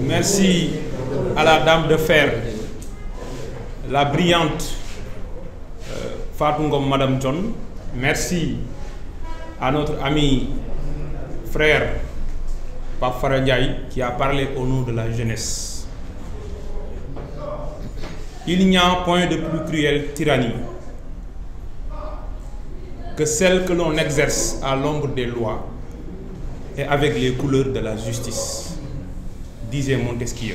Merci à la dame de fer, la brillante Fatou Ngom, Madame John. Merci à notre ami frère Pape Fara Ndiaye qui a parlé au nom de la jeunesse. Il n'y a point de plus cruelle tyrannie que celle que l'on exerce à l'ombre des lois et avec les couleurs de la justice, disait Montesquieu.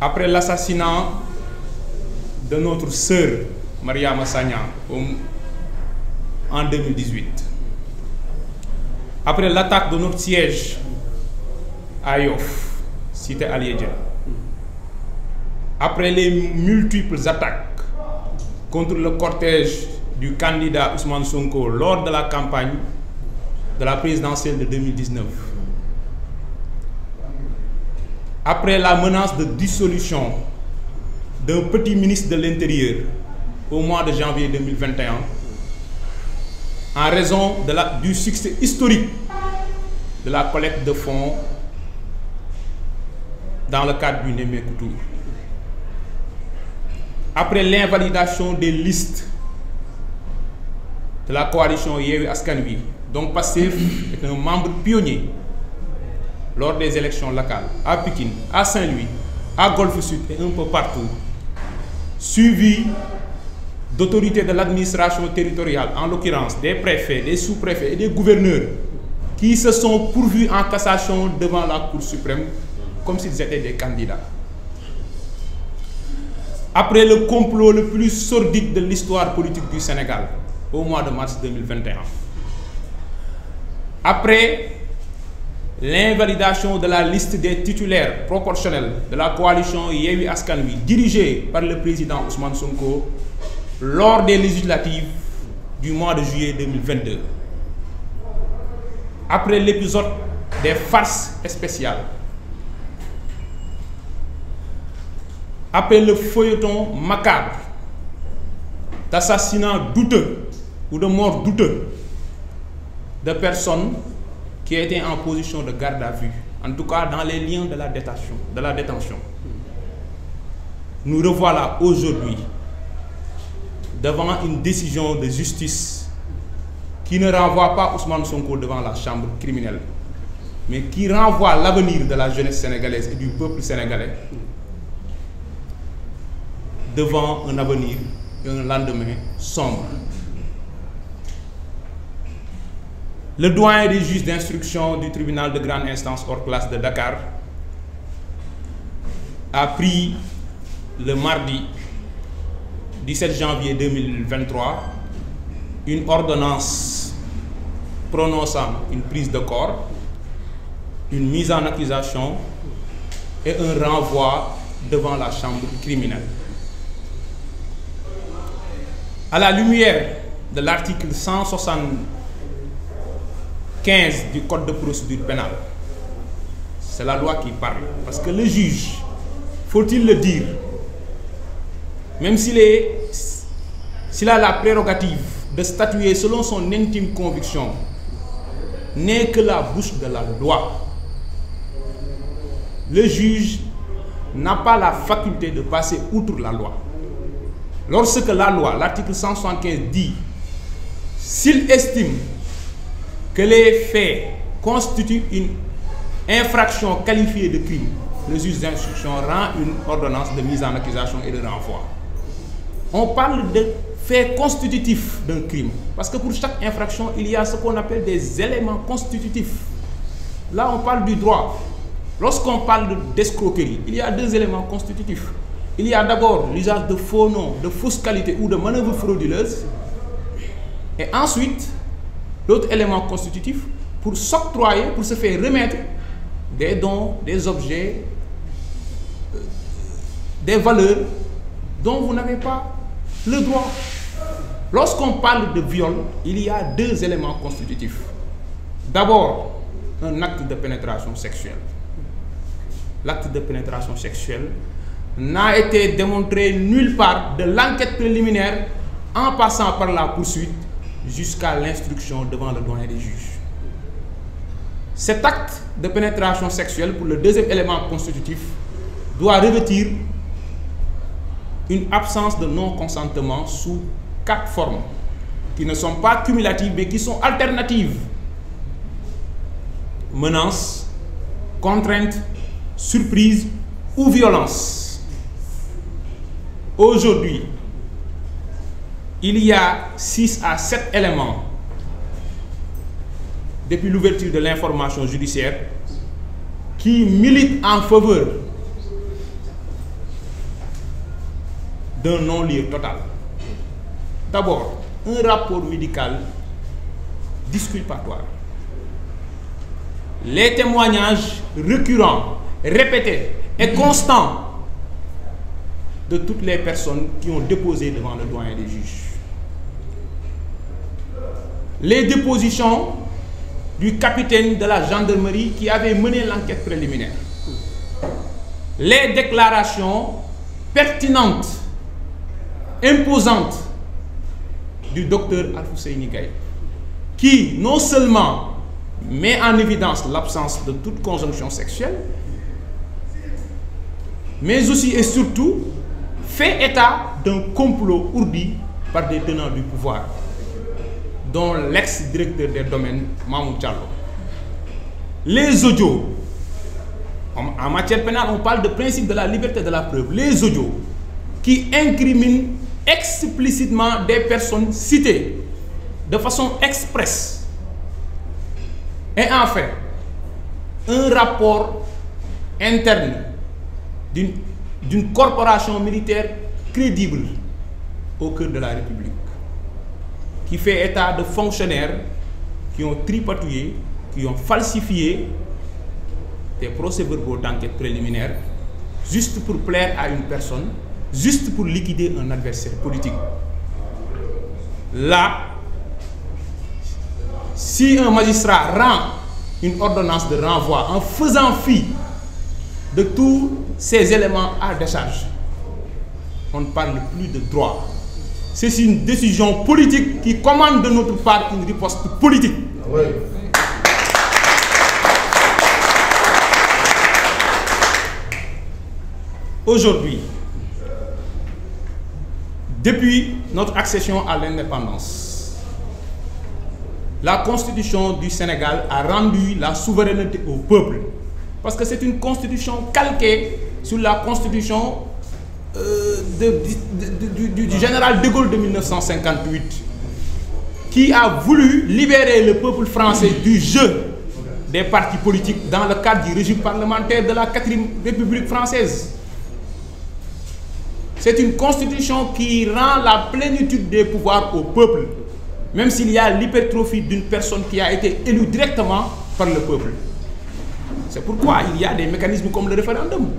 Après l'assassinat de notre sœur Mariama Sagna en 2018, après l'attaque de notre siège à Yoff, cité Aliédia, après les multiples attaques contre le cortège du candidat Ousmane Sonko lors de la campagne de la présidentielle de 2019, après la menace de dissolution d'un petit ministre de l'Intérieur au mois de janvier 2021, en raison du succès historique de la collecte de fonds dans le cadre du Némé Couture, après l'invalidation des listes de la coalition Yewwi Askan Wi, donc Pastef est un membre pionnier lors des élections locales à Pikine, à Saint-Louis, à Golfe Sud et un peu partout, suivi d'autorités de l'administration territoriale, en l'occurrence des préfets, des sous-préfets et des gouverneurs, qui se sont pourvus en cassation devant la Cour suprême comme s'ils étaient des candidats. Après le complot le plus sordide de l'histoire politique du Sénégal, au mois de mars 2021, après l'invalidation de la liste des titulaires proportionnels de la coalition Yewwi Askan Wi, dirigée par le président Ousmane Sonko, lors des législatives du mois de juillet 2022, après l'épisode des farces spéciales, après le feuilleton macabre d'assassinats douteux ou de morts douteuses de personnes qui étaient en position de garde à vue, en tout cas dans les liens de la détention. Nous revoilà aujourd'hui devant une décision de justice qui ne renvoie pas Ousmane Sonko devant la chambre criminelle, mais qui renvoie l'avenir de la jeunesse sénégalaise et du peuple sénégalais devant un avenir et un lendemain sombre. Le doyen des juges d'instruction du tribunal de grande instance hors classe de Dakar a pris le mardi 17 janvier 2023 une ordonnance prononçant une prise de corps, une mise en accusation et un renvoi devant la chambre criminelle. À la lumière de l'article 175 du Code de procédure pénale, c'est la loi qui parle. Parce que le juge, faut-il le dire, même s'il a la prérogative de statuer selon son intime conviction, n'est que la bouche de la loi. Le juge n'a pas la faculté de passer outre la loi. Lorsque la loi, l'article 175 dit, s'il estime que les faits constituent une infraction qualifiée de crime, le juge d'instruction rend une ordonnance de mise en accusation et de renvoi. On parle de faits constitutifs d'un crime, parce que pour chaque infraction, il y a ce qu'on appelle des éléments constitutifs. Là, on parle du droit. Lorsqu'on parle d'escroquerie, il y a deux éléments constitutifs. Il y a d'abord l'usage de faux noms, de fausses qualités ou de manœuvres frauduleuses. Et ensuite, l'autre élément constitutif, pour s'octroyer, pour se faire remettre des dons, des objets, des valeurs dont vous n'avez pas le droit. Lorsqu'on parle de viol, il y a deux éléments constitutifs. D'abord, un acte de pénétration sexuelle. L'acte de pénétration sexuelle n'a été démontré nulle part de l'enquête préliminaire en passant par la poursuite jusqu'à l'instruction devant le doyen des juges. cet acte de pénétration sexuelle, pour le deuxième élément constitutif, doit revêtir une absence de non-consentement sous 4 formes, qui ne sont pas cumulatives, mais qui sont alternatives. Menace, contrainte, surprise ou violence. Aujourd'hui, il y a 6 à 7 éléments depuis l'ouverture de l'information judiciaire qui militent en faveur d'un non-lieu total. D'abord, un rapport médical disculpatoire. Les témoignages récurrents, répétés et constants de toutes les personnes qui ont déposé devant le doyen des juges. Les dépositions du capitaine de la gendarmerie qui avait mené l'enquête préliminaire. Les déclarations pertinentes, imposantes du docteur Alfousseyni Gaye, qui non seulement met en évidence l'absence de toute conjonction sexuelle, mais aussi et surtout fait état d'un complot ourdi par des tenants du pouvoir, dont l'ex-directeur des domaines, Mamoud Diallo. Les audios, en matière pénale, on parle de principe de la liberté de la preuve. Les audios qui incriminent explicitement des personnes citées de façon expresse. Et enfin, un rapport interne d'une corporation militaire crédible au cœur de la République, qui fait état de fonctionnaires qui ont tripatouillé, qui ont falsifié des procès-verbaux d'enquête préliminaire juste pour plaire à une personne, juste pour liquider un adversaire politique. Là, si un magistrat rend une ordonnance de renvoi en faisant fi de tous ces éléments à décharge, on ne parle plus de droit. C'est une décision politique qui commande de notre part une riposte politique. Ouais. Aujourd'hui, depuis notre accession à l'indépendance, la Constitution du Sénégal a rendu la souveraineté au peuple. Parce que c'est une constitution calquée sur la constitution du général de Gaulle de 1958, qui a voulu libérer le peuple français du jeu des partis politiques dans le cadre du régime parlementaire de la 4e République française. C'est une constitution qui rend la plénitude des pouvoirs au peuple, même s'il y a l'hypertrophie d'une personne qui a été élue directement par le peuple. C'est pourquoi il y a des mécanismes comme le référendum.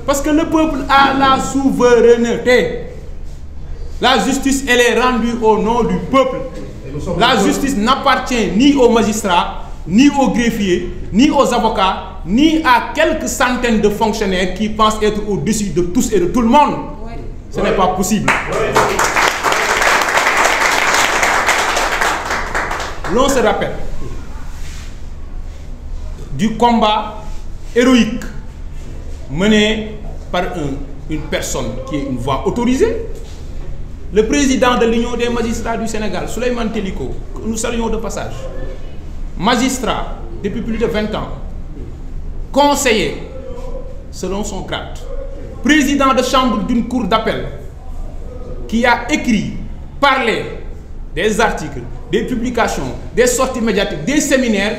Parce que le peuple a la souveraineté. La justice, elle est rendue au nom du peuple. La justice n'appartient ni aux magistrats, ni aux greffiers, ni aux avocats, ni à quelques centaines de fonctionnaires qui pensent être au-dessus de tous et de tout le monde. Ce n'est pas possible. L'on se rappelle du combat héroïque mené par une personne qui est une voix autorisée, le président de l'Union des magistrats du Sénégal, Souleymane Teliko, que nous saluons de passage, magistrat depuis plus de 20 ans, conseiller selon son grade, président de chambre d'une cour d'appel, qui a écrit, parlé des articles, des publications, des sorties médiatiques, des séminaires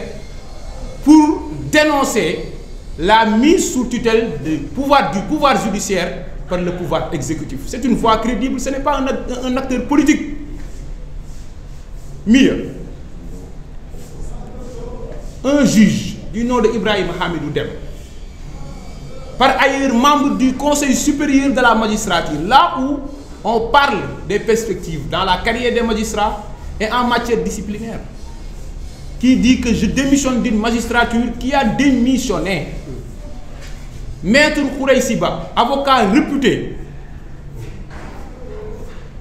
pour dénoncer la mise sous tutelle du pouvoir judiciaire par le pouvoir exécutif. C'est une voix crédible, ce n'est pas un acteur politique. Mieux, un juge du nom de Ibrahim Hamidou Dem, par ailleurs membre du Conseil supérieur de la magistrature, là où on parle des perspectives dans la carrière des magistrats et en matière disciplinaire, qui dit que je démissionne d'une magistrature qui a démissionné. Maître Khourey Siba, avocat réputé,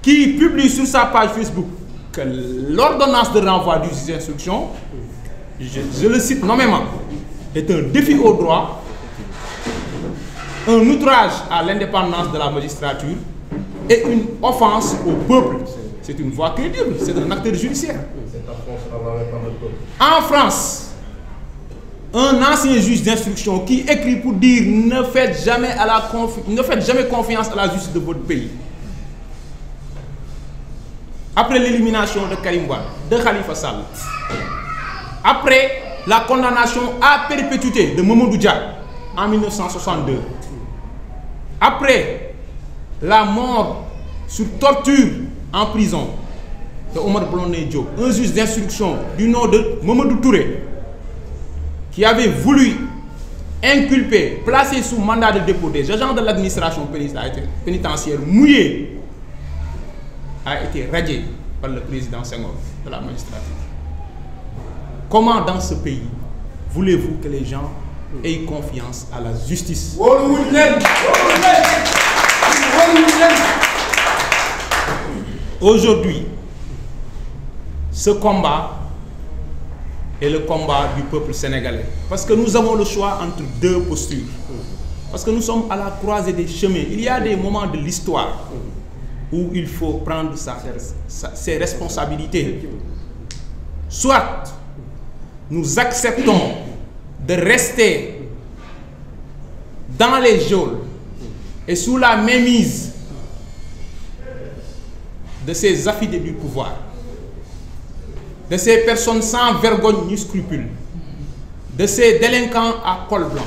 qui publie sur sa page Facebook que l'ordonnance de renvoi du juge d'instruction je le cite nommément, est un défi au droit, un outrage à l'indépendance de la magistrature et une offense au peuple. C'est une voie crédible, c'est un acteur judiciaire. En France, un ancien juge d'instruction qui écrit pour dire ne faites jamais confiance à la justice de votre pays. Après l'élimination de Karim Wade, de Khalifa Sall, après la condamnation à perpétuité de Mamadou Dia en 1962, après la mort sur torture en prison de Omar Blondin Diop, un juge d'instruction du nom de Mamadou Touré, qui avait voulu inculper, placer sous mandat de dépôt des agents de l'administration pénitentiaire mouillés, a été radié par le président Senghor de la magistrature. Comment dans ce pays voulez-vous que les gens aient confiance à la justice? Aujourd'hui, ce combat est le combat du peuple sénégalais. Parce que nous avons le choix entre deux postures. Parce que nous sommes à la croisée des chemins. Il y a des moments de l'histoire où il faut prendre ses responsabilités. Soit nous acceptons de rester dans les geôles et sous la mainmise de ces affidés du pouvoir, de ces personnes sans vergogne ni scrupules, de ces délinquants à col blanc,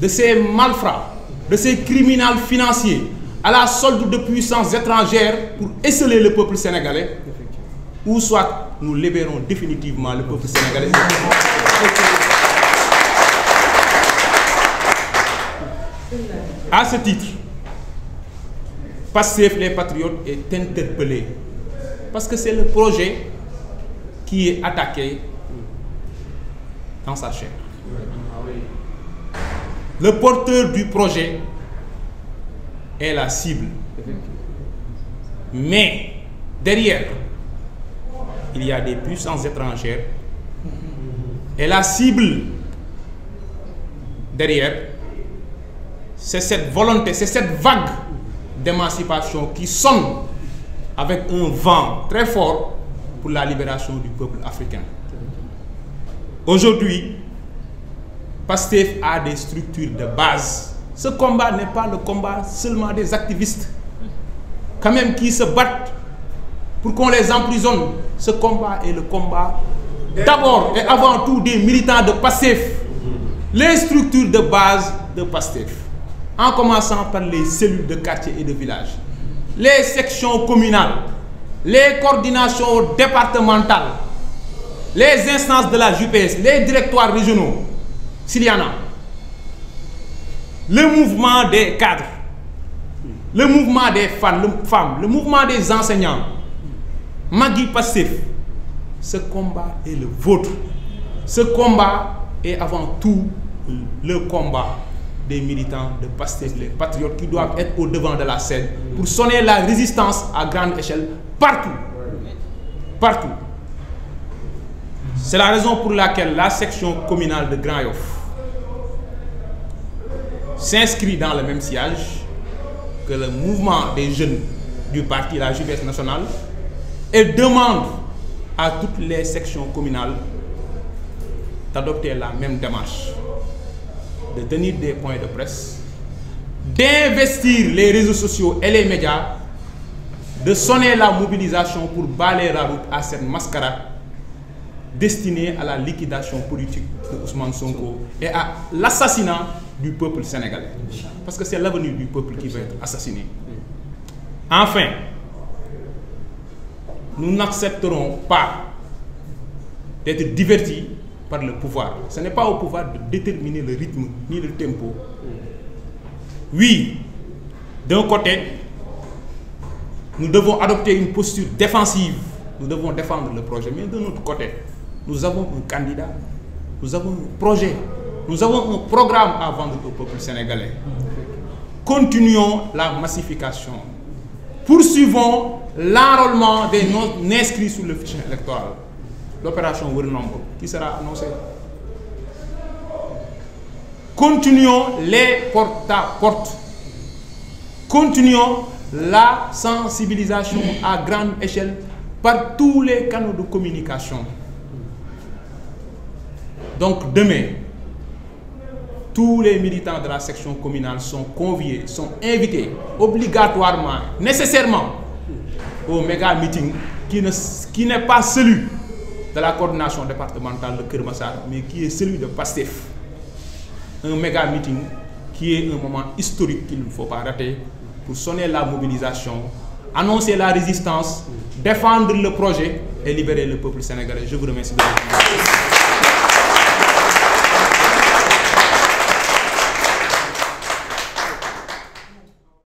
de ces malfrats, de ces criminels financiers à la solde de puissances étrangères pour esseler le peuple sénégalais, ou soit nous libérons définitivement le peuple sénégalais. À ce titre, Pastef les Patriotes est interpellé parce que c'est le projet qui est attaqué dans sa chair. Le porteur du projet est la cible. Mais derrière, il y a des puissances étrangères. Et la cible derrière, c'est cette volonté, c'est cette vague d'émancipation qui sonne avec un vent très fort pour la libération du peuple africain. Aujourd'hui, Pastef a des structures de base. Ce combat n'est pas le combat seulement des activistes, quand même, qui se battent pour qu'on les emprisonne. Ce combat est le combat d'abord et avant tout des militants de Pastef, les structures de base de Pastef, en commençant par les cellules de quartier et de village, les sections communales, les coordinations départementales, les instances de la JPS, les directoires régionaux, s'il y en a, le mouvement des cadres, le mouvement des femmes, le mouvement des enseignants, Magui Pastef. Ce combat est le vôtre. Ce combat est avant tout le combat des militants de Pastef, les patriotes, qui doivent être au devant de la scène pour sonner la résistance à grande échelle partout. Partout. C'est la raison pour laquelle la section communale de Grand Yoff s'inscrit dans le même sillage que le mouvement des jeunes du parti, la JPS nationale, et demande à toutes les sections communales d'adopter la même démarche, de tenir des points de presse, d'investir les réseaux sociaux et les médias, de sonner la mobilisation pour balayer la route à cette mascarade destinée à la liquidation politique de Ousmane Sonko et à l'assassinat du peuple sénégalais. Parce que c'est l'avenir du peuple qui va être assassiné. Enfin, nous n'accepterons pas d'être divertis par le pouvoir. Ce n'est pas au pouvoir de déterminer le rythme ni le tempo. Oui, d'un côté, nous devons adopter une posture défensive. Nous devons défendre le projet. Mais de notre côté, nous avons un candidat, nous avons un projet, nous avons un programme à vendre au peuple sénégalais. Continuons la massification. Poursuivons l'enrôlement des non-inscrits sur le fichier électoral. l'opération Wër Nombre qui sera annoncée. Continuons les porte-à-porte. Continuons la sensibilisation à grande échelle par tous les canaux de communication. Donc demain, tous les militants de la section communale sont conviés, sont invités obligatoirement, nécessairement au méga meeting qui n'est pas celui de la coordination départementale de Keur Massar, mais qui est celui de PASTEF. Un méga meeting qui est un moment historique qu'il ne faut pas rater pour sonner la mobilisation, annoncer la résistance, défendre le projet et libérer le peuple sénégalais. Je vous remercie de votre attention.